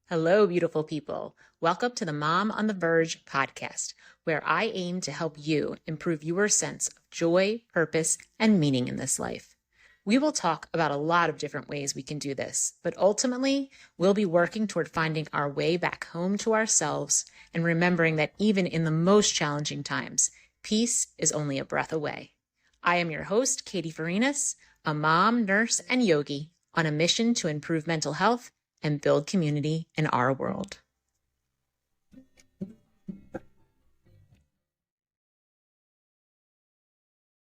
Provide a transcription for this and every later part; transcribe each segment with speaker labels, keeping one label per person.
Speaker 1: Hello, beautiful people. Welcome to the Mom on the Verge podcast, where I aim to help you improve your sense of joy, purpose, and meaning in this life. We will talk about a lot of different ways we can do this, but ultimately, we'll be working toward finding our way back home to ourselves and remembering that even in the most challenging times, peace is only a breath away. I am your host, Katie Farinas, a mom, nurse, and yogi on a mission to improve mental health and build community in our world.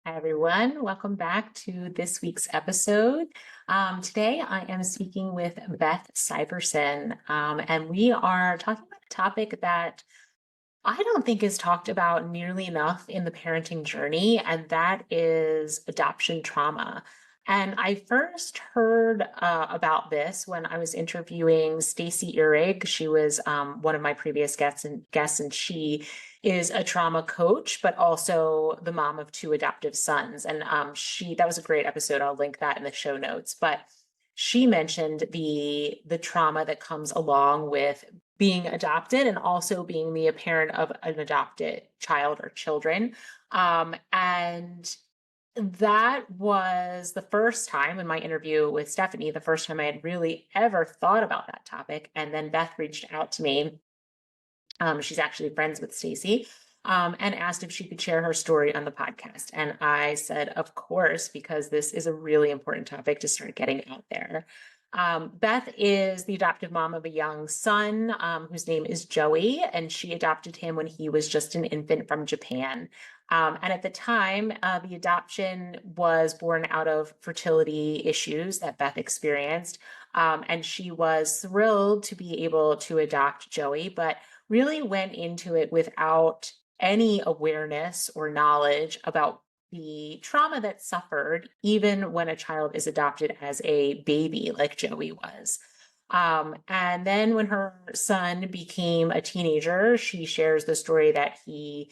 Speaker 1: Hi, everyone. Welcome back to this week's episode. Today, I am speaking with Beth Syverson, and we are talking about a topic that I don't think is talked about nearly enough in the parenting journey, and that is adoption trauma. And I first heard about this when I was interviewing Stacey Uhrig. She was one of my previous guests, and she is a trauma coach, but also the mom of two adoptive sons. And that was a great episode. I'll link that in the show notes. But she mentioned the trauma that comes along with being adopted and also being the parent of an adopted child or children. And that was the first time in my interview with Stephanie, the first time I had really ever thought about that topic. And then Beth reached out to me. She's actually friends with Stacey, and asked if she could share her story on the podcast. And I said, of course, because this is a really important topic to start getting out there. Beth is the adoptive mom of a young son whose name is Joey, and she adopted him when he was just an infant from Japan. And at the time, the adoption was born out of fertility issues that Beth experienced. And she was thrilled to be able to adopt Joey, but really went into it without any awareness or knowledge about the trauma that's suffered, even when a child is adopted as a baby, like Joey was. And then when her son became a teenager, she shares the story that he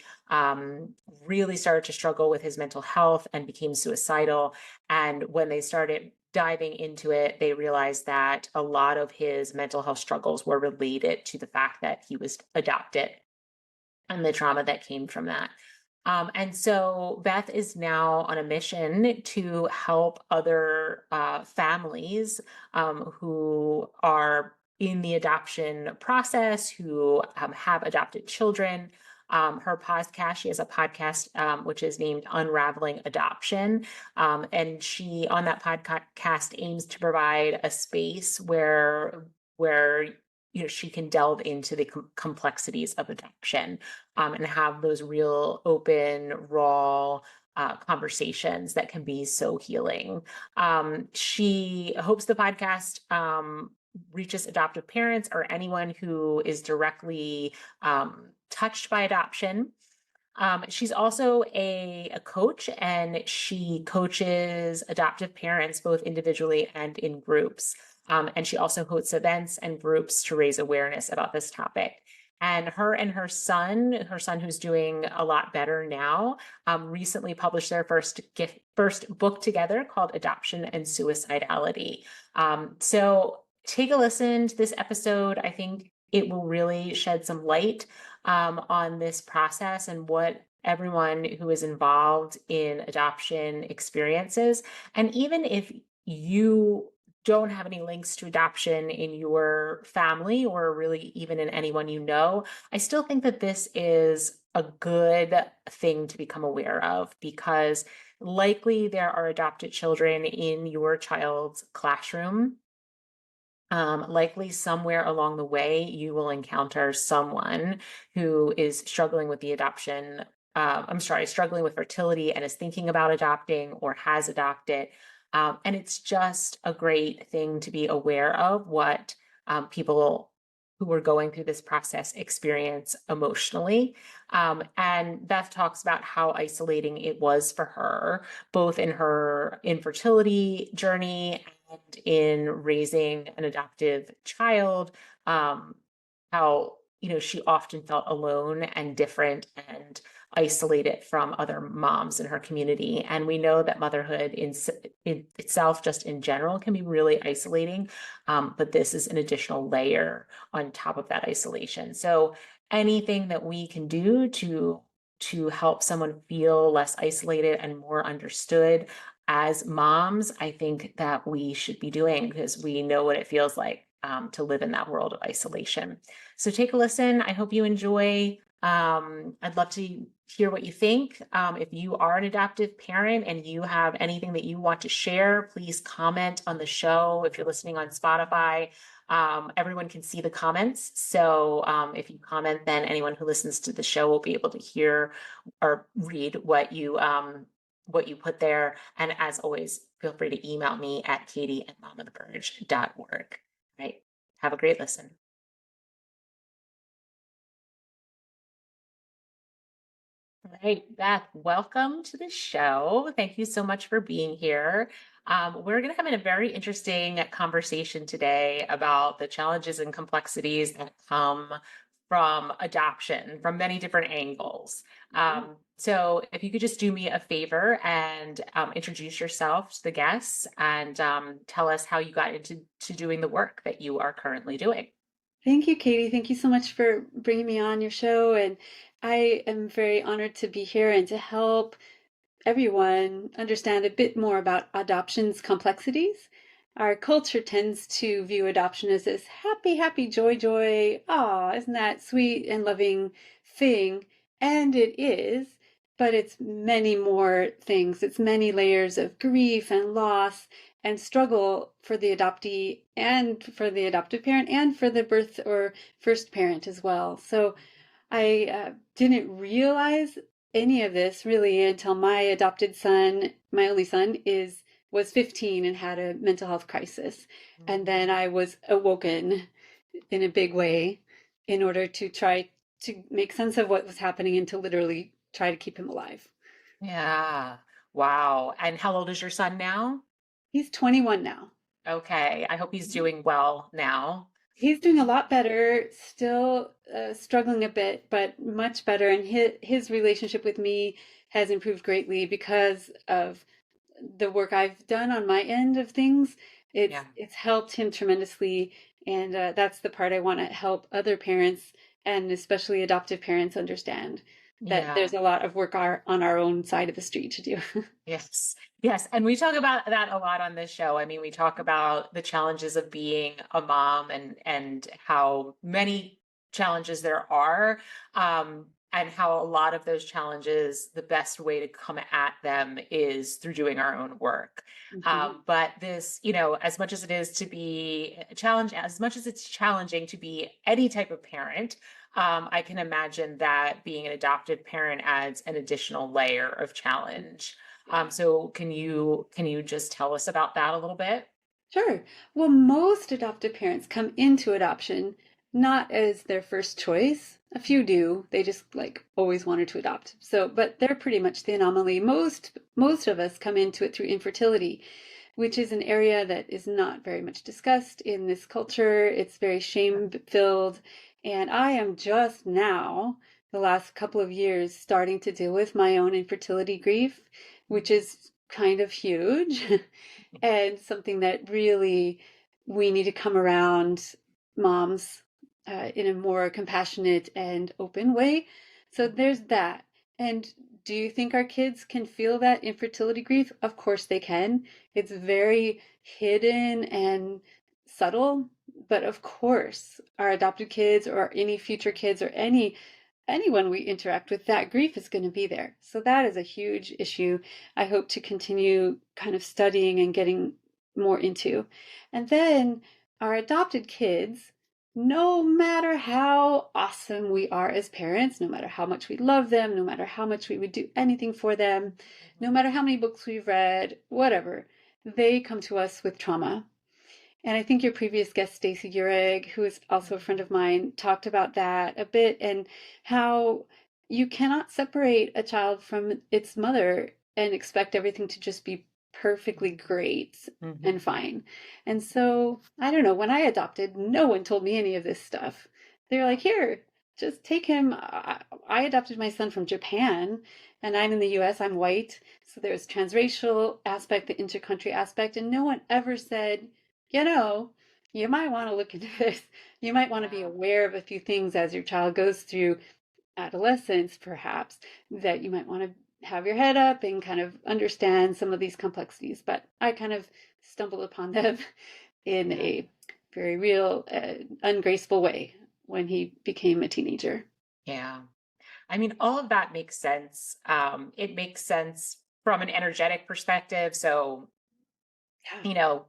Speaker 1: really started to struggle with his mental health and became suicidal. And when they started diving into it, they realized that a lot of his mental health struggles were related to the fact that he was adopted and the trauma that came from that. And so Beth is now on a mission to help other families who are in the adoption process, who have adopted children. Her podcast, she has a podcast which is named Unraveling Adoption. And she, on that podcast, aims to provide a space where she can delve into the complexities of adoption and have those real open, raw conversations that can be so healing. She hopes the podcast reaches adoptive parents or anyone who is directly touched by adoption. She's also a coach, and she coaches adoptive parents both individually and in groups. And she also hosts events and groups to raise awareness about this topic. And her son who's doing a lot better now, recently published their first book together called Adoption and Suicidality. So take a listen to this episode. I think it will really shed some light on this process and what everyone who is involved in adoption experiences. And even if you don't have any links to adoption in your family or really even in anyone you know, I still think that this is a good thing to become aware of, because likely there are adopted children in your child's classroom. Likely somewhere along the way, you will encounter someone who is struggling with struggling with fertility and is thinking about adopting or has adopted. And it's just a great thing to be aware of what people who are going through this process experience emotionally. And Beth talks about how isolating it was for her, both in her infertility journey and in raising an adoptive child, how she often felt alone and different and isolated from other moms in her community. And we know that motherhood in itself, just in general, can be really isolating. But this is an additional layer on top of that isolation. So anything that we can do to help someone feel less isolated and more understood as moms, I think that we should be doing, because we know what it feels like to live in that world of isolation. So take a listen. I hope you enjoy. I'd love to hear what you think. If you are an adoptive parent and you have anything that you want to share, please comment on the show. If you're listening on Spotify, everyone can see the comments. So if you comment, then anyone who listens to the show will be able to hear or read what you put there. And as always, feel free to email me at katie@momontheverge.org. Right. Have a great listen. All right, Beth, welcome to the show. Thank you so much for being here. We're going to have a very interesting conversation today about the challenges and complexities that come from adoption from many different angles. So if you could just do me a favor and introduce yourself to the guests and tell us how you got into doing the work that you are currently doing.
Speaker 2: Thank you, Katie. Thank you so much for bringing me on your show. And I am very honored to be here and to help everyone understand a bit more about adoption's complexities. Our culture tends to view adoption as this happy, happy, joy, joy. Ah, isn't that sweet and loving thing? And it is, but it's many more things. It's many layers of grief and loss and struggle for the adoptee and for the adoptive parent and for the birth or first parent as well. So I didn't realize any of this really until my adopted son, my only son, was 15 and had a mental health crisis. And then I was awoken in a big way in order to try to make sense of what was happening and to literally try to keep him alive.
Speaker 1: Yeah. Wow. And how old is your son now?
Speaker 2: He's 21 now.
Speaker 1: Okay. I hope he's doing well now.
Speaker 2: He's doing a lot better, still struggling a bit, but much better. And his relationship with me has improved greatly because of the work I've done on my end of things.
Speaker 1: Yeah.
Speaker 2: It's helped him tremendously, and that's the part I want to help other parents and especially adoptive parents understand that
Speaker 1: Yeah.
Speaker 2: there's a lot of work on our own side of the street to do.
Speaker 1: Yes. Yes. And we talk about that a lot on this show. I mean, we talk about the challenges of being a mom and how many challenges there are. And how a lot of those challenges, the best way to come at them is through doing our own work.
Speaker 2: Mhm.
Speaker 1: But this, as much as it is to be a challenge, as much as it's challenging to be any type of parent, I can imagine that being an adopted parent adds an additional layer of challenge.
Speaker 2: Yeah.
Speaker 1: So can you just tell us about that a little bit?
Speaker 2: Sure. Well, most adoptive parents come into adoption not as their first choice. A few do. They just like always wanted to adopt. So, but they're pretty much the anomaly. Most of us come into it through infertility, which is an area that is not very much discussed in this culture. It's very shame-filled, and I am just now, the last couple of years, starting to deal with my own infertility grief, which is kind of huge. And something that really we need to come around moms in a more compassionate and open way. So there's that. And do you think our kids can feel that infertility grief? Of course they can. It's very hidden and subtle, but of course our adopted kids or any future kids or anyone we interact with, that grief is going to be there. So that is a huge issue I hope to continue kind of studying and getting more into. And then our adopted kids, no matter how awesome we are as parents, no matter how much we love them, no matter how much we would do anything for them, no matter how many books we've read, whatever, they come to us with trauma. And I think your previous guest, Stacy Ureg, who is also a friend of mine, talked about that a bit and how you cannot separate a child from its mother and expect everything to just be perfectly great
Speaker 1: Mhm.
Speaker 2: and fine. And so, I don't know, when I adopted, no one told me any of this stuff. They were like, here, just take him. I adopted my son from Japan, and I'm in the US, I'm white. So there's transracial aspect, the intercountry aspect, and no one ever said, you know, you might want to look into this. You might want to be
Speaker 1: Yeah.
Speaker 2: aware of a few things as your child goes through adolescence, perhaps, that you might want to have your head up and kind of understand some of these complexities. But I kind of stumbled upon them in
Speaker 1: Yeah.
Speaker 2: a very real, ungraceful way when he became a teenager.
Speaker 1: Yeah. I mean, all of that makes sense. It makes sense from an energetic perspective. So,
Speaker 2: Yeah.
Speaker 1: you know,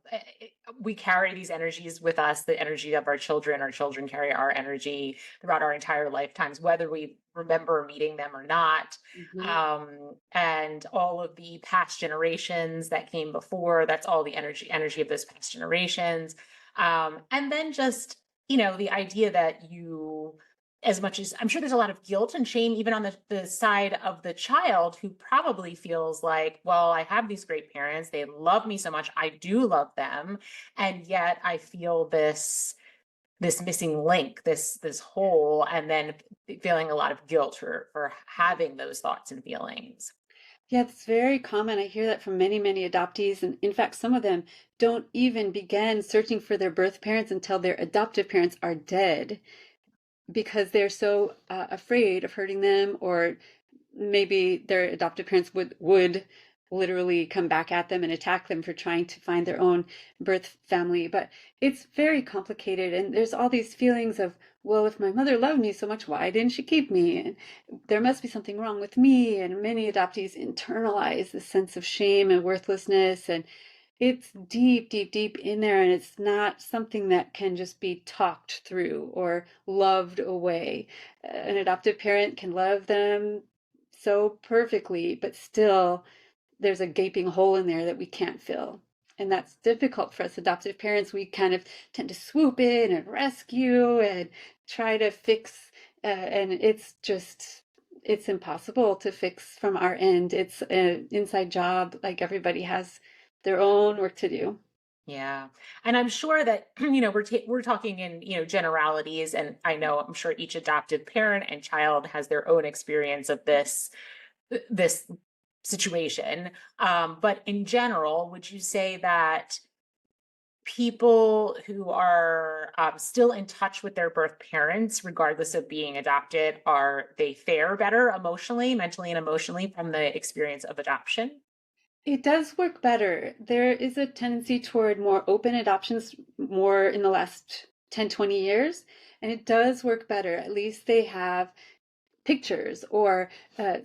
Speaker 1: we carry these energies with us, the energy of our children carry our energy throughout our entire lifetimes, whether we remember meeting them or not.
Speaker 2: Hmm.
Speaker 1: And all of the past generations that came before, that's all the energy of those past generations. And then just, the idea that you, as much as I'm sure there's a lot of guilt and shame, even on the side of the child who probably feels like, well, I have these great parents. They love me so much. I do love them. And yet I feel this missing link, this hole, and then feeling a lot of guilt for having those thoughts and feelings.
Speaker 2: Yeah, it's very common. I hear that from many, many adoptees. And in fact, some of them don't even begin searching for their birth parents until their adoptive parents are dead because they're so afraid of hurting them, or maybe their adoptive parents would literally come back at them and attack them for trying to find their own birth family. But it's very complicated, and there's all these feelings of, well, if my mother loved me so much, why didn't she keep me? And there must be something wrong with me. And many adoptees internalize the sense of shame and worthlessness, and it's deep, deep, deep in there, and it's not something that can just be talked through or loved away. An adoptive parent can love them so perfectly, but still there's a gaping hole in there that we can't fill. And that's difficult for us adoptive parents. We kind of tend to swoop in and rescue and try to fix, and it's impossible to fix from our end. It's an inside job. Like everybody has their own work to do.
Speaker 1: Yeah. And I'm sure that, we're talking in, generalities. And I know I'm sure each adoptive parent and child has their own experience of this situation. But in general, would you say that people who are still in touch with their birth parents, regardless of being adopted, they fare better emotionally, mentally, and emotionally from the experience of adoption?
Speaker 2: It does work better. There is a tendency toward more open adoptions more in the last 10, 20 years, and it does work better. At least they have pictures, or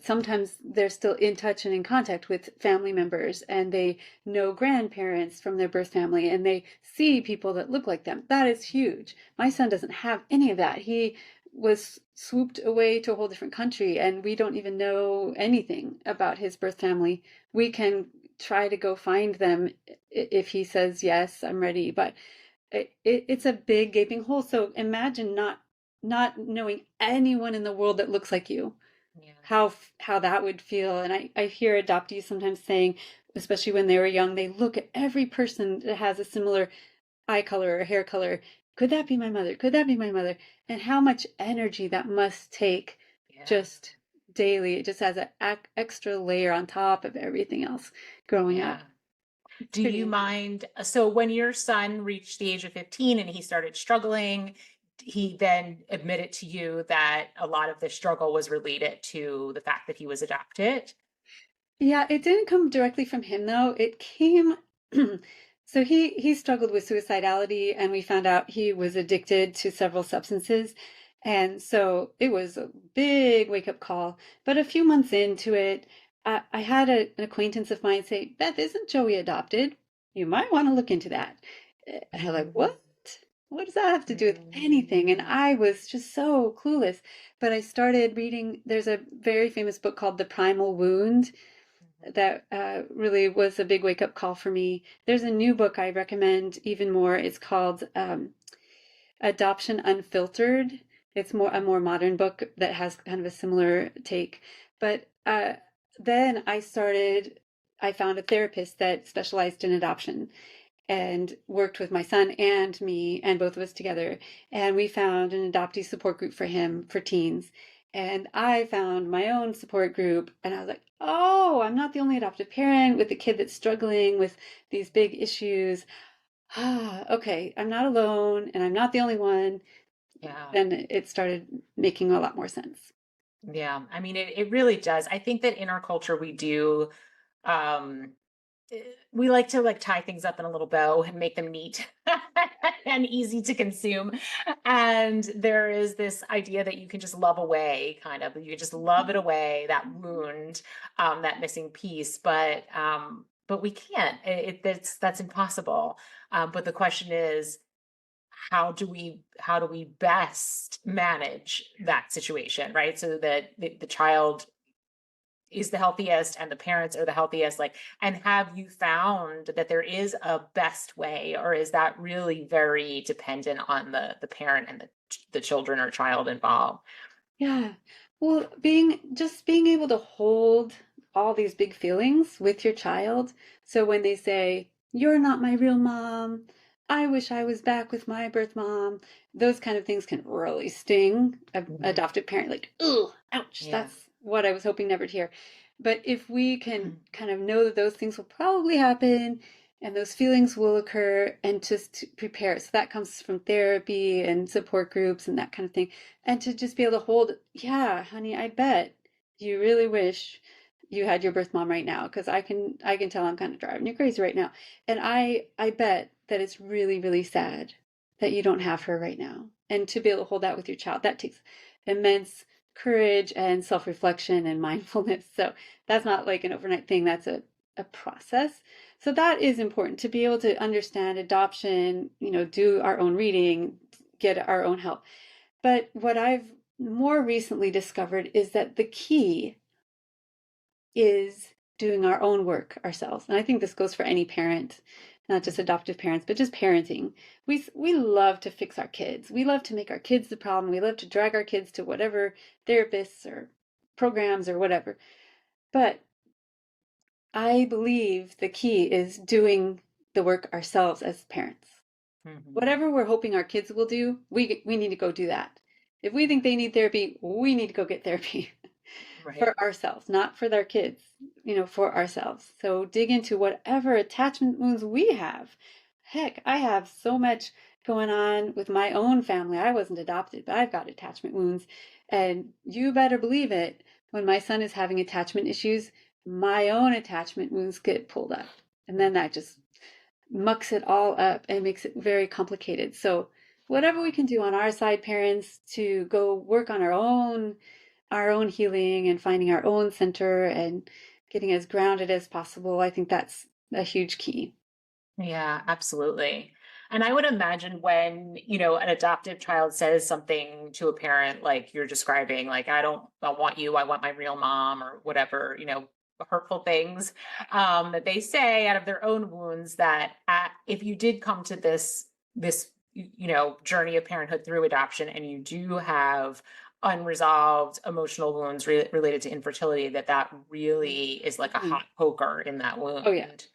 Speaker 2: sometimes they're still in touch and in contact with family members, and they know grandparents from their birth family, and they see people that look like them. That is huge. My son doesn't have any of that. He was swooped away to a whole different country, and we don't even know anything about his birth family. We can try to go find them if he says, yes, I'm ready. But it's a big gaping hole. So imagine not knowing anyone in the world that looks like you.
Speaker 1: Yeah.
Speaker 2: How that would feel. And I hear adoptees sometimes saying, especially when they were young, they look at every person that has a similar eye color or hair color. Could that be my mother? Could that be my mother? And how much energy that must take
Speaker 1: Yeah.
Speaker 2: just daily. It just has an extra layer on top of everything else growing
Speaker 1: Yeah.
Speaker 2: up. It's
Speaker 1: Do
Speaker 2: pretty
Speaker 1: you
Speaker 2: intense.
Speaker 1: mind? So, when your son reached the age of 15 and he started struggling, he then admitted to you that a lot of the struggle was related to the fact that he was adopted.
Speaker 2: Yeah, it didn't come directly from him though. It came so he struggled with suicidality, and we found out he was addicted to several substances. And so it was a big wake-up call. But a few months into it, I had an acquaintance of mine say, Beth, isn't Joey adopted? You might want to look into that. And I'm like, what? What does that have to do with anything? And I was just so clueless. But I started reading, there's a very famous book called The Primal Wound that really was a big wake up call for me. There's a new book I recommend even more. It's called Adoption Unfiltered. It's a more modern book that has kind of a similar take. But then I found a therapist that specialized in adoption. and worked with my son and me and both of us together. And we found an adoptee support group for him for teens. And I found my own support group, and I was like, oh, I'm not the only adoptive parent with a kid that's struggling with these big issues. Ah, okay, I'm not alone and I'm not the only one.
Speaker 1: Yeah.
Speaker 2: Then it started making a lot more sense.
Speaker 1: Yeah. I mean, it really does. I think that in our culture, we do, um, we like to like tie things up in a little bow and make them neat and easy to consume. And there is this idea that you can just love away, kind of, you just love it away, that wound, that missing piece. But we can't. That's impossible. But the question is, how do we best manage that situation, right? So that the child is the healthiest and the parents are the healthiest, like, and have you found that there is a best way, or is that really very dependent on the parent and the children or child involved?
Speaker 2: Yeah. Well, being able to hold all these big feelings with your child. So when they say, "You're not my real mom," "I wish I was back with my birth mom," those kind of things can really sting a
Speaker 1: Mhm.
Speaker 2: adoptive parent, like, "Ugh, ouch,
Speaker 1: Yeah.
Speaker 2: that's what I was hoping never to hear." But if we can
Speaker 1: Mhm.
Speaker 2: kind of know that those things will probably happen and those feelings will occur, and just to prepare. So that comes from therapy and support groups and that kind of thing, and to just be able to hold, yeah, honey, I bet you really wish you had your birth mom right now, because I can tell I'm kind of driving you crazy right now. And I bet that it's really, really sad that you don't have her right now. And to be able to hold that with your child, that takes immense courage and self-reflection and mindfulness. So that's not like an overnight thing. That's a process. So that is important to be able to understand adoption, do our own reading, get our own help. But what I've more recently discovered is that the key is doing our own work ourselves. And I think this goes for any parent, not just
Speaker 1: Mhm.
Speaker 2: adoptive parents, but just parenting. We love to fix our kids. We love to make our kids the problem. We love to drag our kids to whatever therapists or programs or whatever. But I believe the key is doing the work ourselves as parents.
Speaker 1: Mhm.
Speaker 2: Whatever we're hoping our kids will do, we need to go do that. If we think they need therapy, we need to go get therapy
Speaker 1: Right.
Speaker 2: for ourselves, not for their kids, for ourselves. So dig into whatever attachment wounds we have. Heck, I have so much going on with my own family. I wasn't adopted, but I've got attachment wounds. And you better believe it, when my son is having attachment issues, my own attachment wounds get pulled up. And then that just mucks it all up and makes it very complicated. So whatever we
Speaker 1: Yeah.
Speaker 2: can do on our side, parents, to go work on our own healing and finding our own center and getting as grounded as possible, I think that's a huge key.
Speaker 1: Yeah, absolutely. And I would imagine when, an adoptive child says something to a parent like you're describing, like, I want you, I want my real mom, or whatever, hurtful things that they say out of their own wounds, that if you did come to this journey of parenthood through adoption, and you do have unresolved emotional wounds related to infertility, that really is like a
Speaker 2: Mhm.
Speaker 1: hot poker in that
Speaker 2: Oh yeah.
Speaker 1: wound.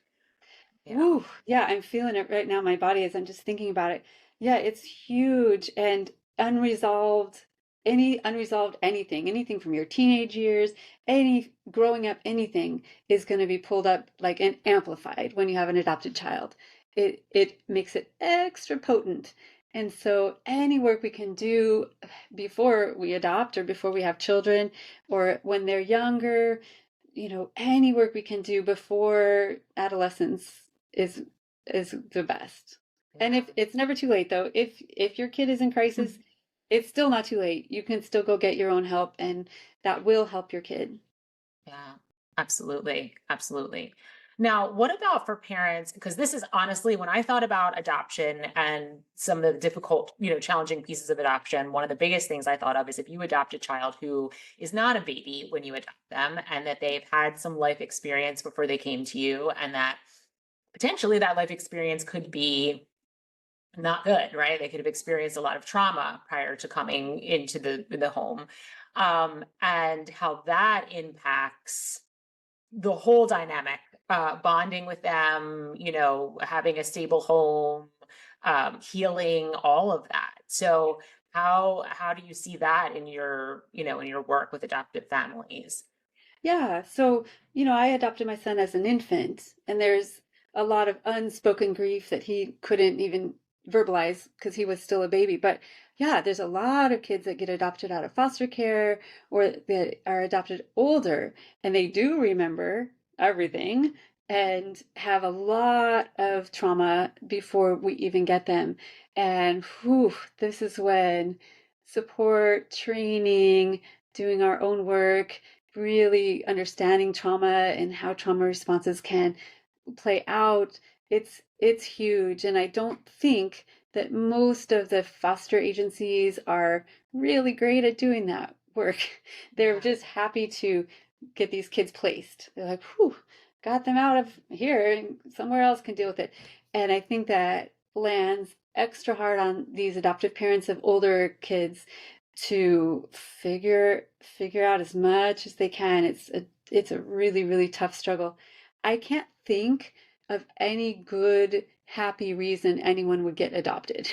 Speaker 1: Yeah.
Speaker 2: Woo. Yeah, I'm feeling it right now. My body is. I'm just thinking about it. Yeah, it's huge. And unresolved, any unresolved anything from your teenage years, any growing up, anything is going to be pulled up like and amplified when you have an adopted child. It makes it extra potent. And so any work we can do before we adopt or before we have children or when they're younger, any work we can do before adolescence is is the best. And if
Speaker 1: Yeah.
Speaker 2: it's never too late though, if your kid is in crisis,
Speaker 1: Mhm.
Speaker 2: it's still not too late. You can still go get your own help, and that will help your kid.
Speaker 1: Yeah, absolutely. Absolutely. Now, what about for parents? Because this is honestly, when I thought about adoption and some of the difficult, challenging pieces of adoption, one of the biggest things I thought of is if you adopt a child who is not a baby when you adopt them, and that they've had some life experience before they came to you, and that potentially that life experience could be not good, right? They could have experienced a lot of trauma prior to coming into the home, and how that impacts the whole dynamic bonding with them, having a stable home, healing, all of that. So how do you see that in your work with adoptive families?
Speaker 2: Yeah, so, I adopted my son as an infant, and there's a lot of unspoken grief that he couldn't even verbalize because he was still a baby. But yeah, there's a lot of kids that get adopted out of foster care or that are adopted older, and they do remember everything and have a lot of trauma before we even get them. And whew, this is when support, training, doing our own work, really understanding trauma and how trauma responses can play out, it's huge. And I don't think that most of the foster agencies are really great at doing that work. They're
Speaker 1: Yeah.
Speaker 2: just happy to get these kids placed. They're like, whew, got them out of here and somewhere else can deal with it. And I think that lands extra hard on these adoptive parents of older kids to figure out as much as they can. It's a really, really tough struggle. I can't think of any good, happy reason anyone would get adopted.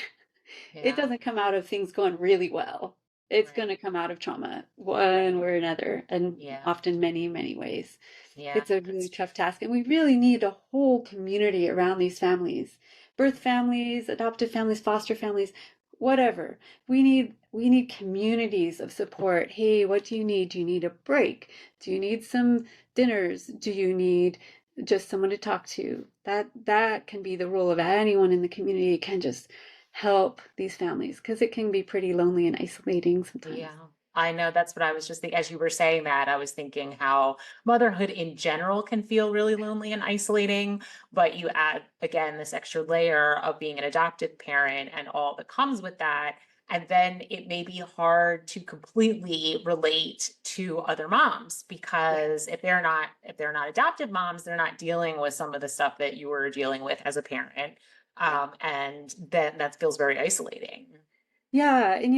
Speaker 2: It
Speaker 1: Yeah.
Speaker 2: doesn't come out of things going really well. It's going to
Speaker 1: Right.
Speaker 2: come out of trauma, one
Speaker 1: Right.
Speaker 2: way or another, and
Speaker 1: Yeah.
Speaker 2: often many, many ways.
Speaker 1: Yeah.
Speaker 2: It's a really
Speaker 1: That's
Speaker 2: tough task, and we really need a whole community around these families. Birth families, adoptive families, foster families, whatever. We need communities of support. Hey, what do you need? Do you need a break? Do you need some dinners? Do you need just someone to talk to? That can be the role of anyone in the community. It can just help these families because it can be pretty lonely and isolating sometimes.
Speaker 1: Yeah, I know that's what I was just thinking. As you were saying that, I was thinking how motherhood in general can feel really lonely and isolating, but you add again this extra layer of being an adoptive parent and all that comes with that. And then it may be hard to completely relate to other moms
Speaker 2: Yeah.
Speaker 1: because if they're not adoptive moms, they're not dealing with some of the stuff that you were dealing with as a parent.
Speaker 2: Yeah.
Speaker 1: And then that feels very isolating.
Speaker 2: Yeah, and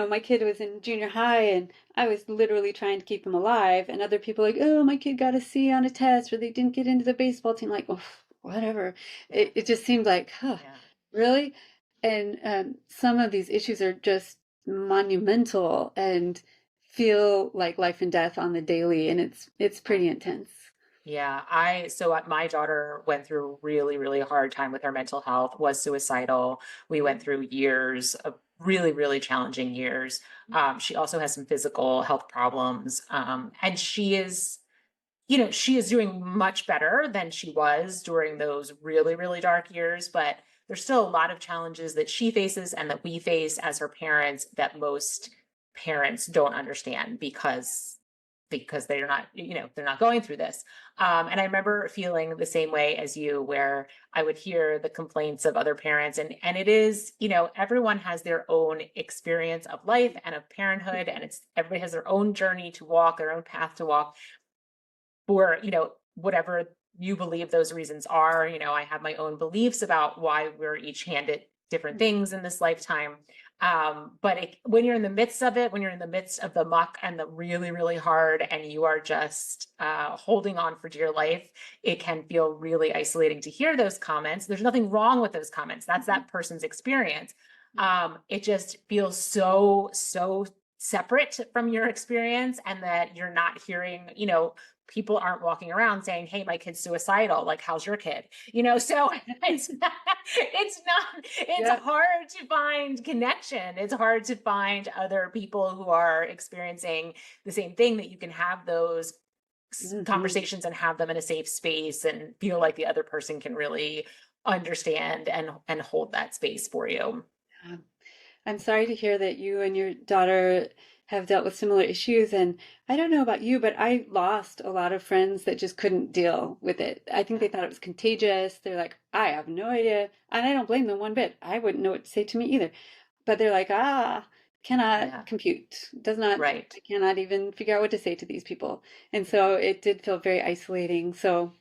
Speaker 2: my kid was in junior high and I was literally trying to keep him alive and other people like, "Oh, my kid got a C on a test or they didn't get into the baseball team." Like, "Oh, whatever."
Speaker 1: Yeah.
Speaker 2: It just seemed like, "Huh,
Speaker 1: Yeah.
Speaker 2: really?" And some of these issues are just monumental and feel like life and death on the daily, and it's pretty intense.
Speaker 1: Yeah, my daughter went through a really, really hard time with her mental health, was suicidal. We went through years of really, really challenging years. She also has some physical health problems. And she is doing much better than she was during those really, really dark years, but there's still a lot of challenges that she faces and that we face as her parents that most parents don't understand because they're not going through this. And I remember feeling the same way as you, where I would hear the complaints of other parents, and it is, everyone has their own experience of life and of parenthood, and it's everybody has their own journey to walk, their own path to walk for, whatever you believe those reasons are. I have my own beliefs about why we're each handed different things in this lifetime. But when you're in the midst of it, when you're in the midst of the muck and the really, really hard, and you are just holding on for dear life, it can feel really isolating to hear those comments. There's nothing wrong with those comments. That's that person's experience. It just feels so, so separate from your experience, and that you're not hearing, people aren't walking around saying, "Hey, my kid's suicidal. Like, how's your kid?" So it's
Speaker 2: Yeah.
Speaker 1: hard to find connection. It's hard to find other people who are experiencing the same thing, that you can have those
Speaker 2: Hmm.
Speaker 1: conversations and have them in a safe space and feel like the other person can really understand and hold that space for you.
Speaker 2: I'm sorry to hear that you and your daughter have dealt with similar issues. And I don't know about you, but I lost a lot of friends that just couldn't deal with it. I think
Speaker 1: Yeah.
Speaker 2: they thought it was contagious. They're like, I have no idea. And I don't blame them one bit. I wouldn't know what to say to me either. But they're like, cannot
Speaker 1: Yeah.
Speaker 2: compute. Does not,
Speaker 1: Right.
Speaker 2: I cannot even figure out what to say to these people. And
Speaker 1: Yeah.
Speaker 2: so it did feel very isolating. So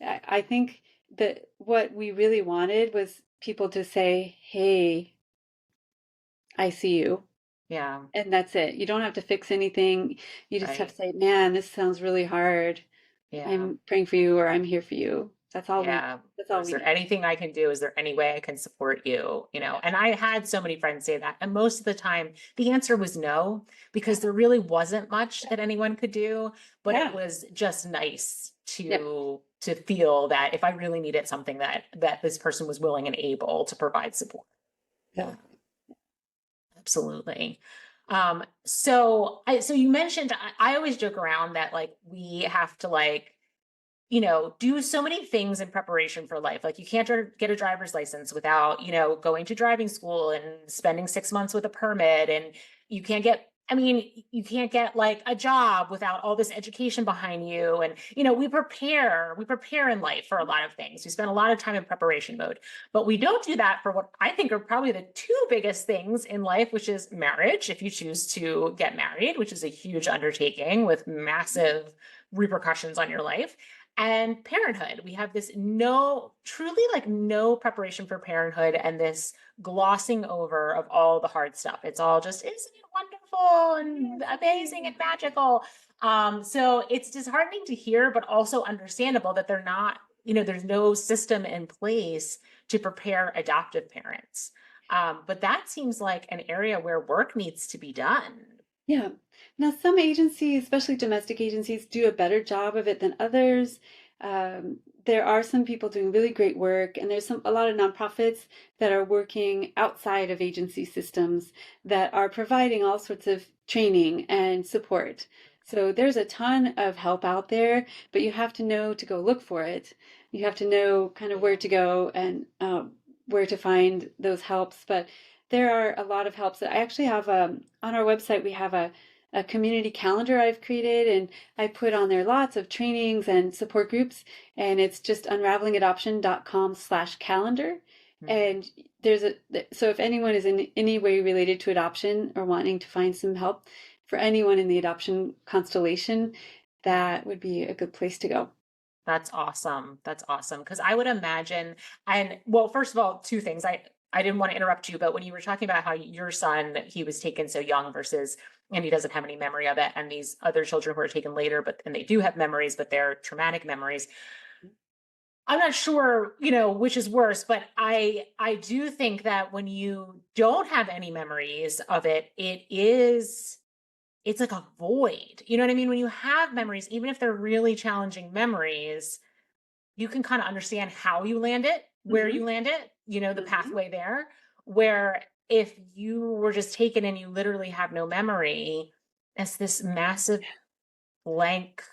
Speaker 2: I think that what we really wanted was people to say, hey, I see you.
Speaker 1: Yeah.
Speaker 2: And that's it. You don't have to fix anything. You just have to
Speaker 1: Right.
Speaker 2: say, man, this sounds really hard.
Speaker 1: Yeah.
Speaker 2: I'm praying for you or I'm here for you.
Speaker 1: Yeah.
Speaker 2: That's
Speaker 1: Or
Speaker 2: all
Speaker 1: is
Speaker 2: we
Speaker 1: there
Speaker 2: need.
Speaker 1: anything I can do? Is there any way I can support you?
Speaker 2: Yeah.
Speaker 1: And I had so many friends say that. And most of the time, the answer was no, because
Speaker 2: Yeah.
Speaker 1: there really wasn't much that anyone could do. But it
Speaker 2: Yeah.
Speaker 1: was just nice
Speaker 2: Yeah.
Speaker 1: to feel that if I really needed something, that this person was willing and able to provide support. Yeah,
Speaker 2: Exactly.
Speaker 1: absolutely. So you mentioned I always joke around that like we have to like do so many things in preparation for life. Like you can't get a driver's license without, going to driving school and spending 6 months with a permit. And you can't get like a job without all this education behind you. And, we prepare in life for a lot of things. We spend a lot of time in preparation mode, but we don't do that for what I think are probably the two biggest things in life, which is marriage. If you choose to get married, which is a huge undertaking with massive repercussions on your life, and parenthood. We have this truly like no preparation for parenthood and this glossing over of all the hard stuff. It's all just, isn't it wonderful and amazing and magical? So it's disheartening to hear, but also understandable that they're not, there's no system in place to prepare adoptive parents. But that seems like an area where work needs to be done.
Speaker 2: Yeah. Now, some agencies, especially domestic agencies, do a better job of it than others. There are some people doing really great work, and there's a lot of nonprofits that are working outside of agency systems that are providing all sorts of training and support. So there's a ton of help out there, but you have to know to go look for it. You have to know kind of where to go and where to find those helps. But there are a lot of helps. I actually have on our website, we have a community calendar I've created, and I put on there lots of trainings and support groups, and it's just unravelingadoption.com/calendar.
Speaker 1: Mhm.
Speaker 2: And so if anyone is in any way related to adoption or wanting to find some help for anyone in the adoption constellation, that would be a good place to go.
Speaker 1: That's awesome. That's awesome. Because I would imagine, and well, first of all, two things. I didn't want to interrupt you, but when you were talking about how your son, he was taken so young versus, and he doesn't have any memory of it, and these other children who are taken later, and they do have memories, but they're traumatic memories. I'm not sure, which is worse, but I do think that when you don't have any memories of it, it's like a void. You know what I mean? When you have memories, even if they're really challenging memories, you can kind of understand how you land it, where
Speaker 2: Hmm.
Speaker 1: you land it, the
Speaker 2: Hmm.
Speaker 1: pathway there. Where if you were just taken and you literally have no memory, it's this massive blank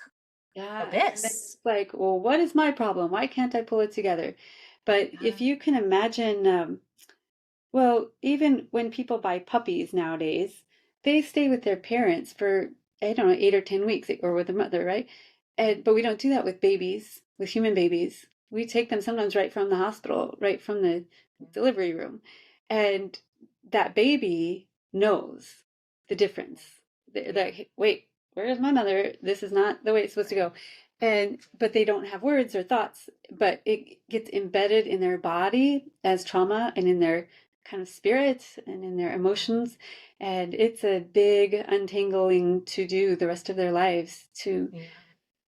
Speaker 2: Yeah, and then
Speaker 1: abyss.
Speaker 2: it's like, well, what is my problem? Why can't I pull it together? But if you can imagine, well, even when people buy puppies nowadays, they stay with their parents for, I don't know, 8 or 10 weeks, or with the mother, right? But we don't do that with babies, with human babies. We take them sometimes right from the hospital, right from the delivery room. And that baby knows the difference. They're
Speaker 1: Yeah,
Speaker 2: like, wait, where is my mother? This is not the way it's supposed to go. But they don't have words or thoughts, but it gets embedded in their body as trauma and in their kind of spirit and in their emotions. And it's a big untangling to do the rest of their lives
Speaker 1: yeah,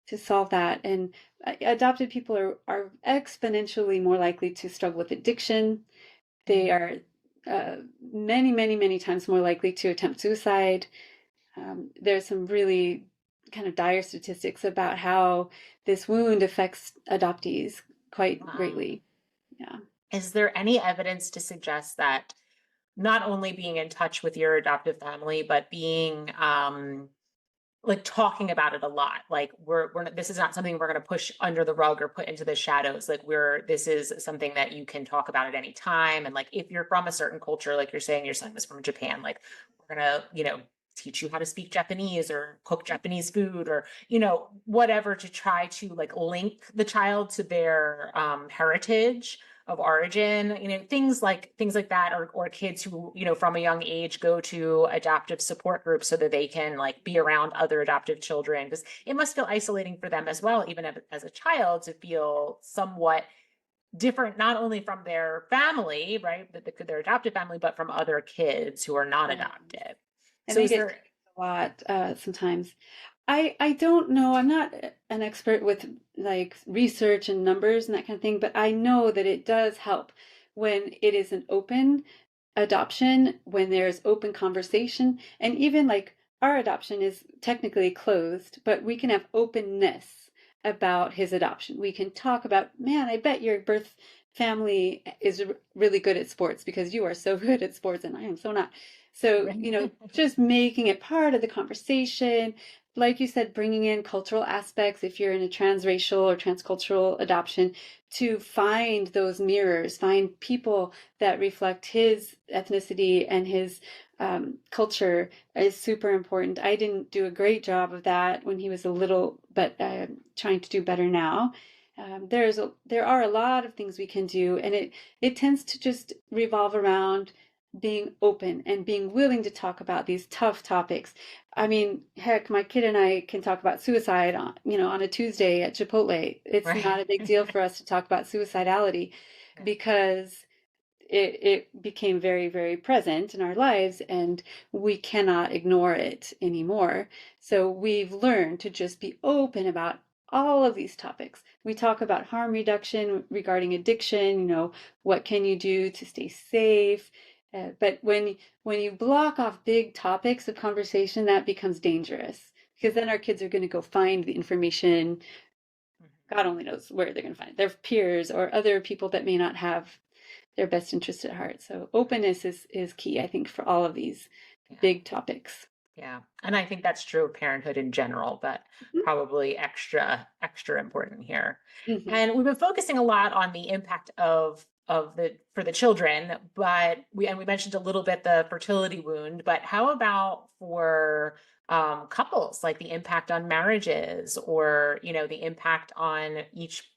Speaker 2: to solve that. And adopted people are exponentially more likely to struggle with addiction. They
Speaker 1: yeah.
Speaker 2: are many, many, many times more likely to attempt suicide. There's some really kind of dire statistics about how this wound affects adoptees quite
Speaker 1: Wow.
Speaker 2: greatly. Yeah.
Speaker 1: Is there any evidence to suggest that not only being in touch with your adoptive family, but being like talking about it a lot, like this is not something we're going to push under the rug or put into the shadows, like this is something that you can talk about at any time. And like if you're from a certain culture, like you're saying your son was from Japan, like we're going to teach you how to speak Japanese or cook Japanese food, or whatever, to try to like link the child to their heritage of origin, things like that, or kids who, from a young age go to adoptive support groups so that they can like be around other adoptive children, because it must feel isolating for them as well, even as a child, to feel somewhat different, not only from their family, right, their adoptive family, but from other kids who are not
Speaker 2: Yeah.
Speaker 1: adopted.
Speaker 2: And
Speaker 1: So
Speaker 2: they
Speaker 1: is
Speaker 2: get
Speaker 1: there
Speaker 2: teased a lot sometimes. I don't know. I'm not an expert with like research and numbers and that kind of thing, but I know that it does help when it is an open adoption, when there's open conversation, and even like our adoption is technically closed, but we can have openness about his adoption. We can talk about, man, I bet your birth family is really good at sports because you are so good at sports and I am so not. So,
Speaker 1: Right.
Speaker 2: just making it part of the conversation, like you said, bringing in cultural aspects if you're in a transracial or transcultural adoption, to find those mirrors, find people that reflect his ethnicity and his culture is super important. I didn't do a great job of that when he was a little, but trying to do better now. There are a lot of things we can do, and it tends to just revolve around being open and being willing to talk about these tough topics. I mean, heck, my kid and I can talk about suicide on a Tuesday at Chipotle. It's not
Speaker 1: Right.
Speaker 2: a big deal for us to talk about suicidality because it became very, very present in our lives and we cannot ignore it anymore. So we've learned to just be open about all of these topics. We talk about harm reduction regarding addiction, what can you do to stay safe? But when you block off big topics of conversation, that becomes dangerous because then our kids are going to go find the information. God only knows where they're going to find it. Their peers or other people that may not have their best interest at heart. So openness is key, I think, for all of these
Speaker 1: Yeah.
Speaker 2: big topics.
Speaker 1: Yeah. And I think that's true of parenthood in general, but probably extra important here.
Speaker 2: Mm-hmm.
Speaker 1: And we've been focusing a lot on the impact of the for the children, but we mentioned a little bit the fertility wound, but how about for couples, like the impact on marriages or, the impact on each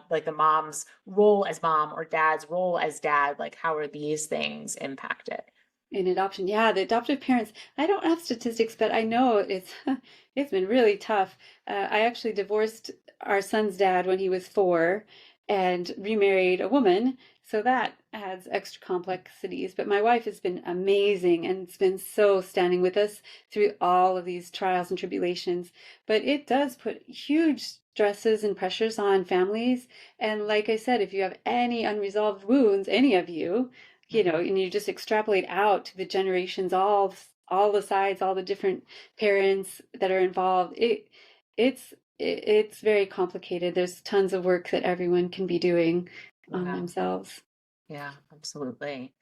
Speaker 1: like the mom's role as mom or dad's role as dad, like how are these things impacted?
Speaker 2: In adoption, yeah, the adoptive parents. I don't have statistics, but I know it's been really tough. I actually divorced our son's dad when he was 4, and remarried a woman, so that adds extra complexities. But my wife has been amazing and it's been so standing with us through all of these trials and tribulations. But it does put huge stresses and pressures on families. And like I said, if you have any unresolved wounds, any of you,
Speaker 1: Mhm.
Speaker 2: and you just extrapolate out to the generations, all the sides, all the different parents that are involved. It's very complicated. There's tons of work that everyone can be doing on
Speaker 1: Yeah.
Speaker 2: themselves.
Speaker 1: Yeah, absolutely.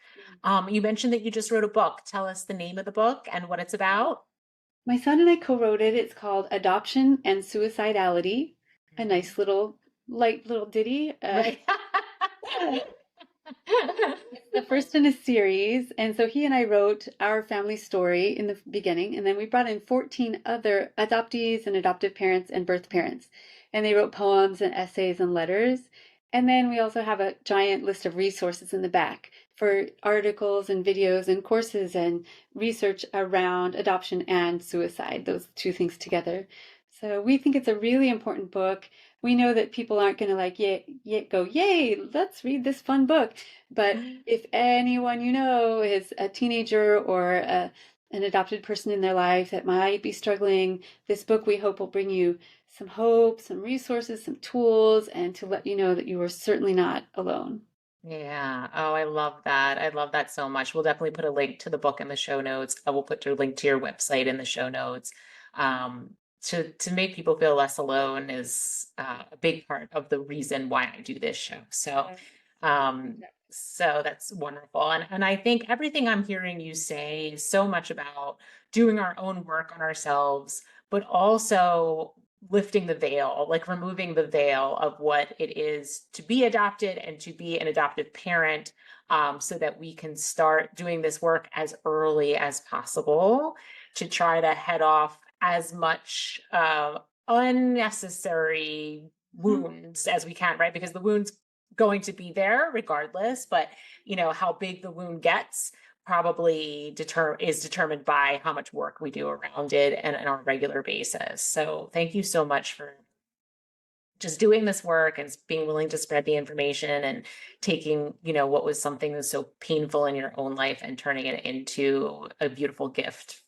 Speaker 1: You mentioned that you just wrote a book. Tell us the name of the book and what it's about.
Speaker 2: My son and I co-wrote it. It's called Adoption and Suicidality. A
Speaker 1: Mhm.
Speaker 2: nice little light little ditty.
Speaker 1: Right.
Speaker 2: It's the first in a series, and so he and I wrote our family story in the beginning, and then we brought in 14 other adoptees and adoptive parents and birth parents, and they wrote poems and essays and letters. And then we also have a giant list of resources in the back for articles and videos and courses and research around adoption and suicide, those two things together. So we think it's a really important book. We know that people aren't going to like go, yay, let's read this fun book. But if anyone is a teenager or an adopted person in their life that might be struggling, this book we hope will bring you some hope, some resources, some tools, and to let you know that you are certainly not alone.
Speaker 1: Yeah. Oh, I love that. I love that so much. We'll definitely put a link to the book in the show notes. I will put your link to your website in the show notes. Um, to make people feel less alone is a big part of the reason why I do this show. So that's wonderful. And I think everything I'm hearing you say is so much about doing our own work on ourselves, but also lifting the veil, like removing the veil of what it is to be adopted and to be an adoptive parent, so that we can start doing this work as early as possible to try to head off as much unnecessary
Speaker 2: Mhm.
Speaker 1: wounds as we can, right? Because the wounds going to be there regardless, but how big the wound gets probably is determined by how much work we do around it and on a regular basis. So thank you so much for just doing this work and being willing to spread the information and taking, what was something that's so painful in your own life and turning it into a beautiful gift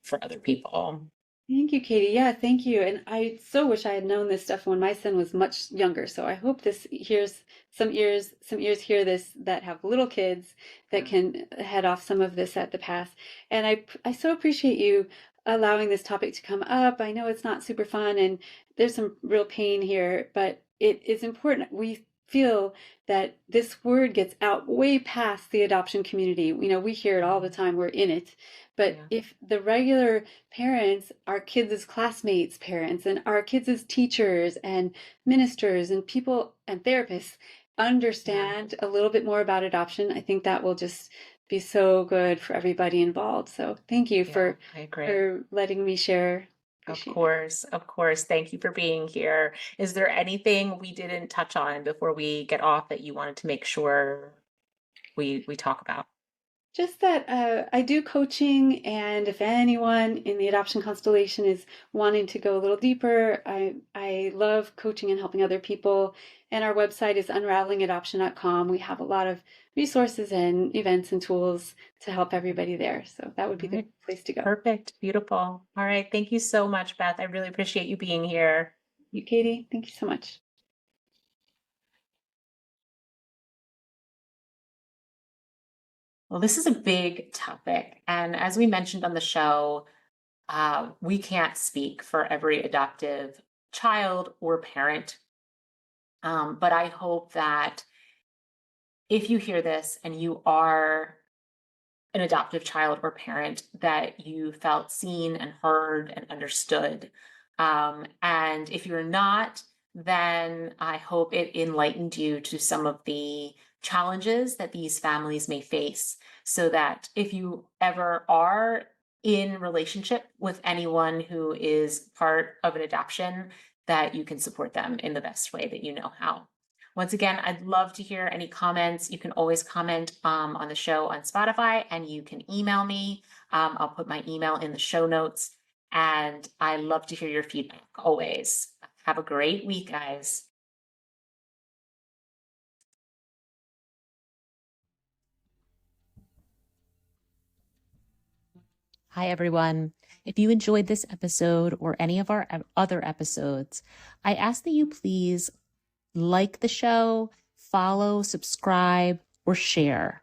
Speaker 1: for other people.
Speaker 2: Thank you, Katie. Yeah, thank you. And I so wish I had known this stuff when my son was much younger. So I hope this hears some ears hear this that have little kids that can head off some of this at the pass. And I so appreciate you allowing this topic to come up. I know it's not super fun and there's some real pain here, but it is important. We feel that this word gets out way past the adoption community. You know, we hear it all the time. We're in it. But
Speaker 1: Yeah.
Speaker 2: if the regular parents, our kids' classmates' parents, and our kids' teachers and ministers and people and therapists
Speaker 1: Yeah.
Speaker 2: understand a little bit more about adoption, I think that will just be so good for everybody involved. So thank you
Speaker 1: Yeah, I agree.
Speaker 2: for letting me share.
Speaker 1: Of
Speaker 2: Appreciate it.
Speaker 1: course, of course. Thank you for being here. Is there anything we didn't touch on before we get off that you wanted to make sure we talk about?
Speaker 2: Just that I do coaching, and if anyone in the adoption constellation is wanting to go a little deeper, I love coaching and helping other people. And our website is unravelingadoption.com. We have a lot of resources and events and tools to help everybody there. So that would
Speaker 1: All
Speaker 2: be the
Speaker 1: right.
Speaker 2: place to go.
Speaker 1: Perfect. Beautiful. All right. Thank you so much, Beth. I really appreciate you being here.
Speaker 2: You, Katie, thank you so much.
Speaker 1: Well, this is a big topic. And as we mentioned on the show, we can't speak for every adoptive child or parent. But I hope that if you hear this and you are an adoptive child or parent, that you felt seen and heard and understood. And if you're not, then I hope it enlightened you to some of the challenges that these families may face, so that if you ever are in relationship with anyone who is part of an adoption, that you can support them in the best way that you know how. Once again, I'd love to hear any comments. You can always comment on the show on Spotify, and you can email me. I'll put my email in the show notes. And I love to hear your feedback always. Have a great week, guys. Hi, everyone. If you enjoyed this episode or any of our other episodes, I ask that you please like the show, follow, subscribe, or share.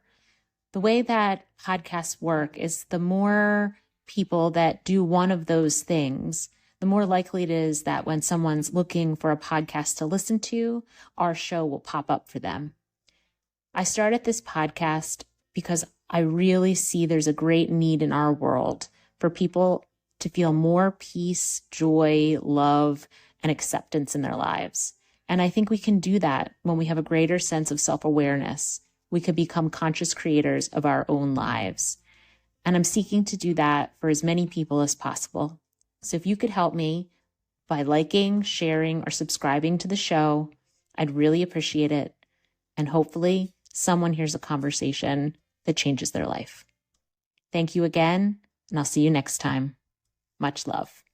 Speaker 1: The way that podcasts work is the more people that do one of those things, the more likely it is that when someone's looking for a podcast to listen to, our show will pop up for them. I started this podcast because I really see there's a great need in our world for people to feel more peace, joy, love, and acceptance in their lives. And I think we can do that when we have a greater sense of self-awareness. We could become conscious creators of our own lives. And I'm seeking to do that for as many people as possible. So if you could help me by liking, sharing, or subscribing to the show, I'd really appreciate it. And hopefully someone hears a conversation that changes their life. Thank you again, and I'll see you next time. Much love.